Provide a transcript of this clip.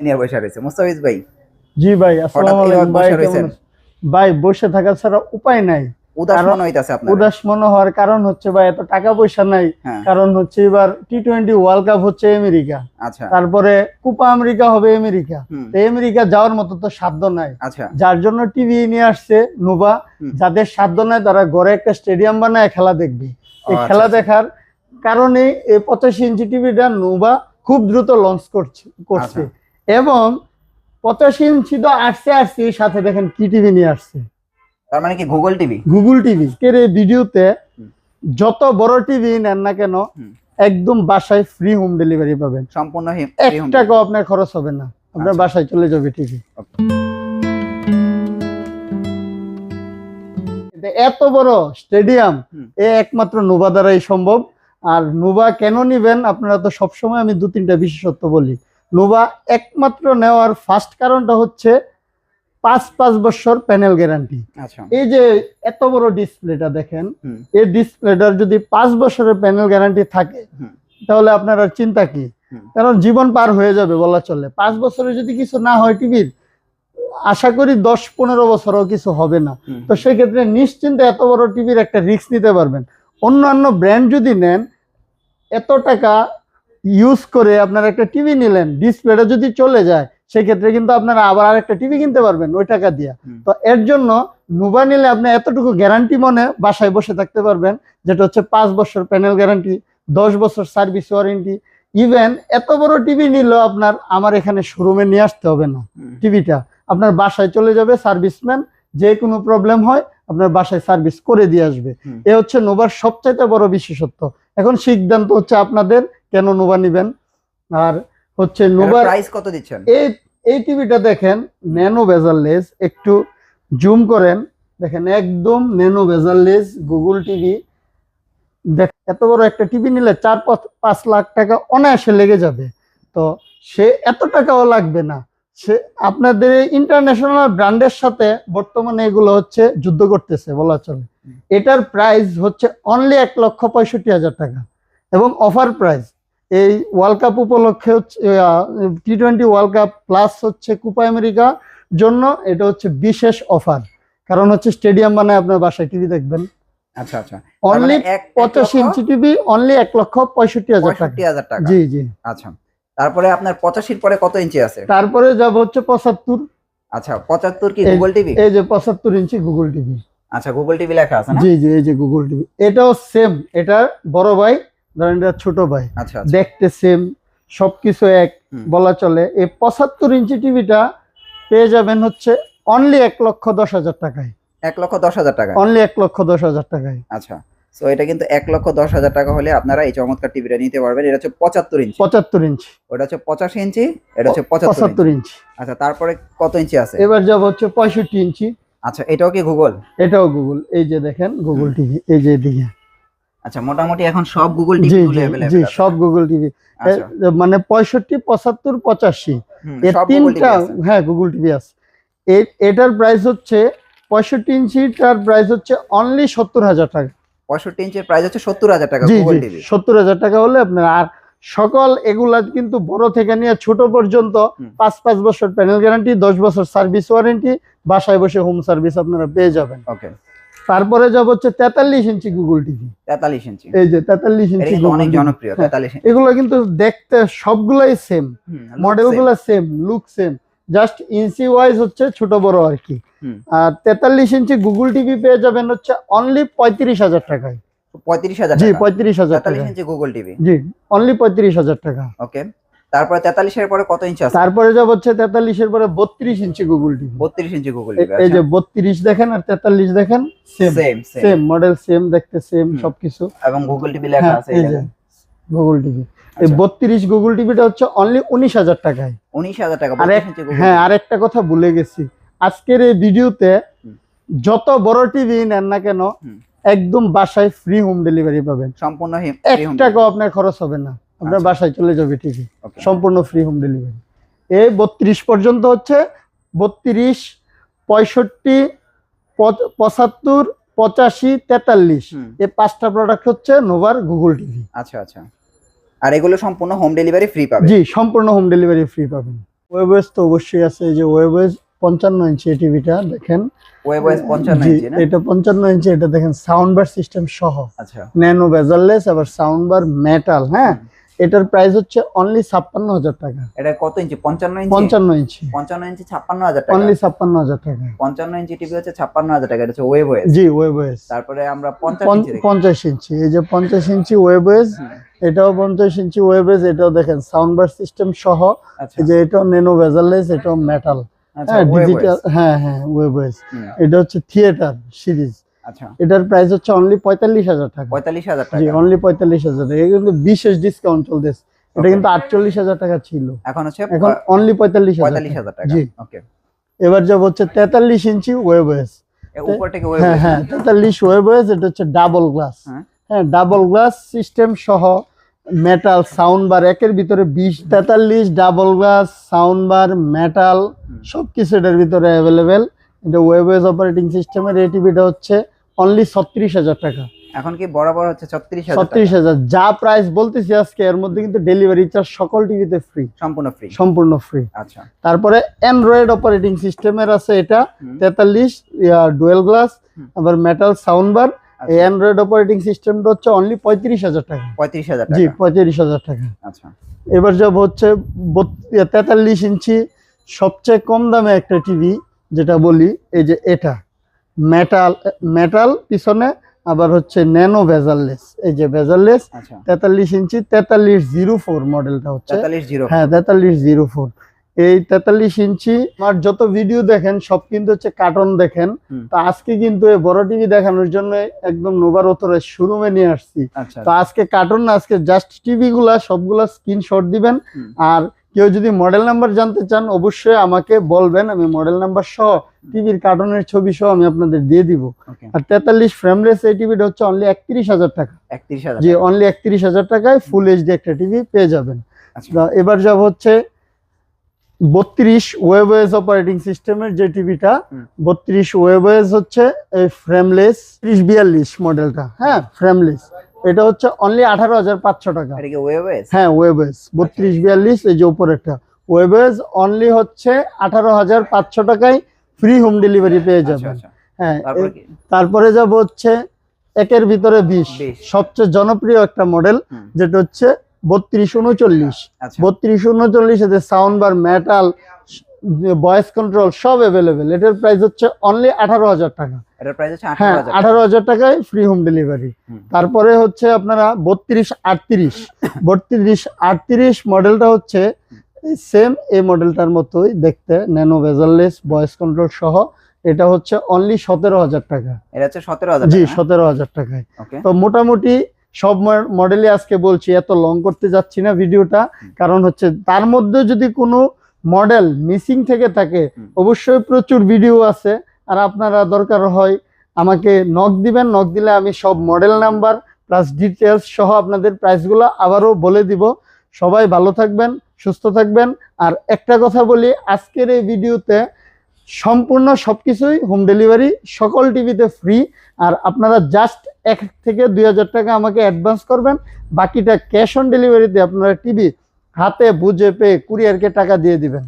নিয়ে বসে রয়েছে মুস্তাফিজ ভাই। জি ভাই, হঠাৎ আসসালামু এভাবে আলাইকুম ভাই, বসে কেমন রয়েছেন, আছেন? ভাই বসে থাকা ছাড়া উপায় নাই। উদাস কারণ মনে হইতাছে আপনার? উদাস মনে হওয়ার কারণ হচ্ছে ভাই এত টাকা পয়সা নাই। হ্যাঁ, কারণ হচ্ছে এবার টি-20 ওয়ার্ল্ড কাপ হচ্ছে আমেরিকা, আচ্ছা, তারপরে কোপা আমেরিকা হবে আমেরিকা। হুম, তো আমেরিকা যাওয়ার মতো তো সাধ্য নাই, আচ্ছা, যার জন্য টিভি নিয়ে আসছে নোভা। হুম, যাদের সাধ্য নাই তারা ঘরে একটা স্টেডিয়াম বানায় খেলা দেখবে। ও এই আচ্ছা, খেলা আচ্ছা, দেখার কারণে এই 85 ইঞ্চি টিভিটা নোভা খুব দ্রুত লঞ্চ করছে। আচ্ছা, এবং 85 ইঞ্চি তো আসছে সাথে দেখেন কি টিভি নিয়ে আসছে, তার মানে কি গুগল টিভি? Google TV. এর এই ভিডিওতে হুম, যত বড় টিভি নেন না কেন হুম, একদম বাসায় ফ্রি হোম ডেলিভারি পাবেন। সম্পূর্ণ এক টাকাও আপনার খরচ হবে না, আপনার আচ্ছা, বাসায় চলে যাবে টিভি। এত বড় স্টেডিয়াম হুম, একমাত্র নোভা দ্বারাই সম্ভব। আর নোভা কেন নিবেন আপনারা তো সবসময় আমি 2-3টা বিশেষত্ব বলি। নোভা একমাত্র নেওয়ার ফার্স্ট কারণটা হচ্ছে 5 বছর প্যানেল গ্যারান্টি। আচ্ছা, এই যে এত বড় ডিসপ্লেটা দেখেন, হুম, এই ডিসপ্লেটার যদি 5 বছরের প্যানেল গ্যারান্টি থাকে হুম, তাহলে আপনার আর চিন্তা কি? হুম, কারণ জীবন পার হয়ে যাবে বলা চলে। 5 বছরে যদি কিছু না হয় টিভির, আশা করি 10-15 বছরও কিছু হবে না। হুম, তো সেক্ষেত্রে নিশ্চিন্তে এত বড় টিভির একটা রিস্ক নিতে পারবেন। অন্যান্য ব্র্যান্ড যদি নেন, এত টাকা ইউজ করে আপনারা একটা টিভি নিলেন, ডিসপ্লেটা যদি চলে যায় সেক্ষেত্রে কিন্তু আপনারা আবার আরেকটা টিভি কিনতে পারবেন ওই টাকা দিয়ে। হুম, তো এর জন্য নোভা নিলে আপনি এতটুকু গ্যারান্টি মনে বাসায় বসে থাকতে পারবেন, যেটা হচ্ছে 5 বছর প্যানেল গ্যারান্টি, 10 বছর সার্ভিস ওয়ারেন্টি। ইভেন এত বড় টিভি নিলেও আপনার আমার এখানে শোরুমে নিয়ে আসতে হবে না, হুম, টিভিটা আপনার বাসায় চলে যাবে। সার্ভিসম্যান যে কোনো প্রবলেম হয় আপনার বাসায় সার্ভিস করে দিয়ে আসবে। হুম। এ হচ্ছে নোভার সবচাইতে বড় বিশেষত্ব। এখন সিদ্ধান্ত হচ্ছে আপনাদের কেন নোভা নিবেন। আর হচ্ছে নোভার প্রাইস কত দিচ্ছেন? এই এই টিভিটা দেখেন, ন্যানো বেজারলেস, একটু জুম করেন, দেখেন একদম ন্যানো বেজারলেস গুগল টিভি। দেখ এত বড় একটা টিভি নিলে 4-5 লাখ টাকা অনায়াসে লেগে যাবে। তো সে এত টাকাও লাগবে না। সে আপনাদের ইন্টারন্যাশনাল ব্র্যান্ডের সাথে বর্তমানে এগুলো হচ্ছে যুদ্ধ করতেছে বলা চলে। এটার প্রাইস হচ্ছে অনলি 1,65,000 টাকা এবং অফার প্রাইস। এই ওয়ার্ল্ড কাপ উপলক্ষে হচ্ছে টি-20 ওয়ার্ল্ড কাপ প্লাস হচ্ছে কোপা আমেরিকা জন্য এটা হচ্ছে বিশেষ অফার। কারণ হচ্ছে স্টেডিয়াম বানায় আপনার বাসায় টিভি দেখবেন। আচ্ছা, আচ্ছা, অনলি 85 ইঞ্চি টিভি অনলি 1,65,000 টাকা। 65,000 টাকা। জি জি। আচ্ছা, তারপরে আপনার 85 পরে কত ইঞ্চি আছে? তারপরে যাব হচ্ছে 75। আচ্ছা, 75 কি গুগল টিভি? এই যে 75 ইঞ্চি গুগল টিভি। আচ্ছা, গুগল টিভি লেখা আছে না? জি জি, এই যে গুগল টিভি, এটাও সেম। এটা বড় ভাই, ধরেন এটা ছোট ভাই, আচ্ছা, আচ্ছা, দেখতে সেম, সবকিছু এক হুম, বলা চলে। এই 75 ইঞ্চি টিভিটা পেয়ে যাবেন হচ্ছে অনলি 1,10,000 টাকায়। 1,10,000 টাকা। অনলি 1,10,000 টাকায়। আচ্ছা, তো এটা কিন্তু 1,10,000 টাকা হলে আপনারা এই চমৎকার টিভিটা নিতে পারবেন। এটা হচ্ছে 75 ইঞ্চি, 75 ইঞ্চি, ওটা হচ্ছে 85 ইঞ্চি, এটা হচ্ছে 75 75 ইঞ্চি। ইঞ্চি। আচ্ছা, তারপরে কত ইঞ্চি আছে? এবার যাব হচ্ছে 65 ইঞ্চি। আচ্ছা, এটাও কি গুগল? এটাও গুগল। এই যে দেখেন গুগল হুম, টিভি, এই যে এদিকে। আচ্ছা, মোটামুটি এখন সব গুগল টিভি জি গুলো জি अवेलेबल জি, আছে সব না? Google TV. আচ্ছা, মানে 65, 75, 85 হুম, এই সব গুগল টিভি তিনটা। আছে। হ্যাঁ গুগল টিভি আছে। এটার প্রাইস হচ্ছে 65 ইঞ্চিটার প্রাইস হচ্ছে অনলি 70,000 টাকা। 65 ইঞ্চির প্রাইস হচ্ছে 70,000 টাকা জি গুগল জি, টিভি। 70,000 টাকা হলে আপনার। আর সকল এগুলা কিন্তু বড় থেকে নিয়ে ছোট পর্যন্ত হুম, 5 বছর প্যানেল গ্যারান্টি, 10 বছর সার্ভিস ওয়ারেন্টি, বাসায় বসে হোম সার্ভিস আপনারা পেয়ে যাবেন। ওকে, তারপরে যাব হচ্ছে 43 ইঞ্চি গুগল টিভি। 43 ইঞ্চি। এই যে 43 এটা ইঞ্চি কিন্তু গুগল অনেক টিভি। জনপ্রিয়, 43 ইঞ্চি। এগুলো কিন্তু দেখতে সবগুলাই সেম, হুম, মডেলগুলো সেম, লুক সেম, জাস্ট ইঞ্চি ওয়াইজ হচ্ছে ছোট বড় আর কি। হুম, আর 43 ইঞ্চি গুগল টিভি পেয়ে যাবেন হচ্ছে অনলি 35,000 টাকায়। 35,000 জি, টাকা। 35,000 43 টাকা। ইঞ্চি গুগল টিভি। জি, অনলি 35,000 টাকা। ওকে, তারপরে 43 এর পরে কত ইঞ্চি আছে? তারপরে যাব হচ্ছে 43 এর পরে 32 ইঞ্চি গুগল টিভি। 32 ইঞ্চি গুগল টিভি। এই যে আচ্ছা, 32 দেখেন আর 43 দেখেন, same same same same model, same দেখতে, সেম হুম, সবকিছু। এবং গুগল টিভি লেখা হ্যাঁ আছে এই এই যে দেখেন। Google TV. এই আচ্ছা, 32 গুগল টিভিটা হচ্ছে অনলি 19,000 টাকায়। 19,000 টাকা আর 32 ইঞ্চি গুগল হ্যাঁ, টিভি। আরেকটা কথা ভুলে গেছি। আজকের এই ভিডিওতে হুম, যত বড় টিভি নেন না কেন হুম, একদম বাসায় ফ্রি হোম ডেলিভারি পাবেন। সম্পূর্ণ এক টাকাও আপনার খরচ হবে না, আপনার আচ্ছা, বাসায় চলে যাবে টিভি, ওকে, সম্পূর্ণ ফ্রি হোম ডেলিভারি। এই 32 পর্যন্ত হচ্ছে 32, 65, 75, 85, 43 হুম, এই 5টা প্রোডাক্ট হচ্ছে নোভার গুগল টিভি। আচ্ছা, আচ্ছা, আর এগুলো সম্পূর্ণ হোম ডেলিভারি ফ্রি পাবে। জি, সম্পূর্ণ হোম ডেলিভারি ফ্রি পাবেন। ওয়েবএস তো অবশ্যই আছে, এই যে ওয়েবএস 55 ইঞ্চি এই টিভিটা দেখেন। ওয়েবএস 55 জি, ইঞ্চি না? এটা 55 ইঞ্চি, এটা দেখেন সাউন্ড বার সিস্টেম সহ, আচ্ছা। ন্যানো বেজারলেস, আবার সাউন্ড বার মেটাল। হ্যাঁ, এটার প্রাইস হচ্ছে অনলি 56,000 টাকা। এটা কত ইঞ্চি? 55 ইঞ্চি? 55 ইঞ্চি, 55 ইঞ্চি 56,000 টাকা। অনলি 56,000 টাকা। 55 ইঞ্চি টিভি হচ্ছে 56,000 টাকা, এটা হচ্ছে ওয়েবএস। জি, ওয়েবএস। তারপরে আমরা 50 ইঞ্চি দেখি। 50 ইঞ্চি, এই যে 50 ইঞ্চি ওয়েবএস, এটাও 50 ইঞ্চি ওয়েবএস, এটাও দেখেন সাউন্ড বার সিস্টেম সহ। আচ্ছা। এই যে এটাও ন্যানো বেজারলেস, এটাও মেটাল। আচ্ছা, হ্যাঁ, ওয়েবএস। ডিজিটাল। হ্যাঁ হ্যাঁ, ওয়েবএস। এটা হচ্ছে থিয়েটার সিরিজ। আচ্ছা। এটার প্রাইস হচ্ছে অনলি 45,000 টাকা। 45,000 জি, টাকা। অনলি 45,000 টাকা। এটা কিন্তু বিশেষ ডিসকাউন্ট চলতেছে। এটা কিন্তু 48,000 টাকা ছিল, এখন হচ্ছে এখন অনলি 45,000 টাকা। জি। ওকে। এবার যাব হচ্ছে 43 ইঞ্চি ওয়েবএস। উপর থেকে হ্যাঁ ওয়েবএস। হ্যাঁ, 43 ওয়েবএস, এটা হচ্ছে ডাবল গ্লাস। হ্যাঁ। হ্যাঁ, ডাবল গ্লাস সিস্টেম সহ, মেটাল সাউন্ড বার একের ভিতরে 20। 43 double glass sound bar metal সবকিছু এটার ভিতরে অ্যাভেলেবেল। এটা ওয়েবএস অপারেটিং সিস্টেমের এই টিভিটা হচ্ছে অনলি 36,000 টাকা। এখন কি বরাবর হচ্ছে 36,000 টাকা? 36,000 যা প্রাইস বলতেছি আজকে, এর মধ্যে কিন্তু ডেলিভারি চার্জ সকল টিভিতে ফ্রি, সম্পূর্ণ ফ্রি। সম্পূর্ণ ফ্রি। আচ্ছা। তারপরে অ্যান্ড্রয়েড অপারেটিং সিস্টেমের আছে এটা 43 ডুয়েল গ্লাস, আবার মেটাল সাউন্ড বার। এই অ্যান্ড্রয়েড অপারেটিং সিস্টেমটা হচ্ছে অনলি 35,000 টাকা। 35,000 জি, টাকা। 35,000 টাকা। আচ্ছা। এবার যাব হচ্ছে 43 ইঞ্চি সবচেয়ে কম দামে একটা টিভি, যেটা বলি এই যে এটা মেটাল, মেটাল পিছনে, আবার হচ্ছে ন্যানো বেজারলেস। এই যে বেজারলেস, আচ্ছা। 43 ইঞ্চি 4304 মডেলটা হচ্ছে। 43.0। হ্যাঁ, 4304। এই 43 ইঞ্চি আমার যত ভিডিও দেখেন সব কিন্তু হচ্ছে কার্টুন দেখেন। তো আজকে কিন্তু এই বড় টিভি দেখানোর জন্য একদম নোভারোথরের শোরুমে নিয়ে আসছি। আচ্ছা। তো আজকে কার্টুন না, আজকে জাস্ট টিভি গুলা সবগুলা স্ক্রিনশট দিবেন। আর কেউ যদি মডেল নাম্বার জানতে চান অবশ্যই আমাকে বলবেন, আমি মডেল নাম্বার সহ টিভির কার্টুনের ছবি সহ আমি আপনাদের দিয়ে দিব। আর 43 ফ্রেমলেস এই টিভিটা হচ্ছে অনলি 31,000 টাকা। 31,000? জি, অনলি 31,000 টাকায় ফুল এইচডি একটা টিভি পেয়ে যাবেন। আচ্ছা। এবার যাব হচ্ছে 32 ওয়েবএস অপারেটিং সিস্টেমের যে টিভিটা, 32 ওয়েবএস হচ্ছে এই ফ্রেমলেস 3042 মডেলটা। হ্যাঁ, ফ্রেমলেস, এটা হচ্ছে অনলি 18,500 টাকা। এটা কি ওয়েবএস? হ্যাঁ, ওয়েবএস 3242, এই যে উপরেরটা ওয়েবএস অনলি হচ্ছে 18,500 টাকায় ফ্রি হোম ডেলিভারি পেয়ে যাবেন। হ্যাঁ, তারপরে যাব হচ্ছে একের ভিতরে 20 সবচেয়ে জনপ্রিয় একটা মডেল, যেটা হচ্ছে 3239। 3239 এতে sound bar metal voice control সব অ্যাভেলেবেল। এটার প্রাইস হচ্ছে অনলি 18,000 টাকা। এটার প্রাইস হচ্ছে 18,000 হ্যাঁ, 18,000 টাকায় ফ্রি হোম ডেলিভারি। তারপরে হচ্ছে আপনারা 3238 মডেলটা হচ্ছে সেম এই মডেলটার মতোই দেখতে, ন্যানো বেজারলেস ভয়েস কন্ট্রোল সহ। এটা হচ্ছে অনলি 17,000 টাকা। এটা হচ্ছে 17,000? জি, 17,000 টাকায়। ওকে। তো মোটামুটি সব মডেলই আজকে বলছি, এত লং করতে যাচ্ছি না ভিডিওটা, কারণ হচ্ছে তার মধ্যে যদি কোনো মডেল মিসিং থেকে থাকে অবশ্যই প্রচুর ভিডিও আছে। আর আপনারা দরকার হয় আমাকে নক দিবেন, নক দিলে আমি সব মডেল নাম্বার প্লাস ডিটেলস সহ আপনাদের প্রাইসগুলো আবারও বলে দিব। সবাই ভালো থাকবেন, সুস্থ থাকবেন। আর একটা কথা বলি, আজকের এই ভিডিওতে সম্পূর্ণ সবকিছুই হোম ডেলিভারি, সকল টিভিতে ফ্রি। আর আপনারা জাস্ট 1 থেকে 2,000 টাকা আমাকে অ্যাডভান্স করবেন, বাকিটা ক্যাশ অন ডেলিভারিতে আপনারা টিভি হাতে বুঝে পেয়ে কুরিয়ারকে টাকা দিয়ে দিবেন।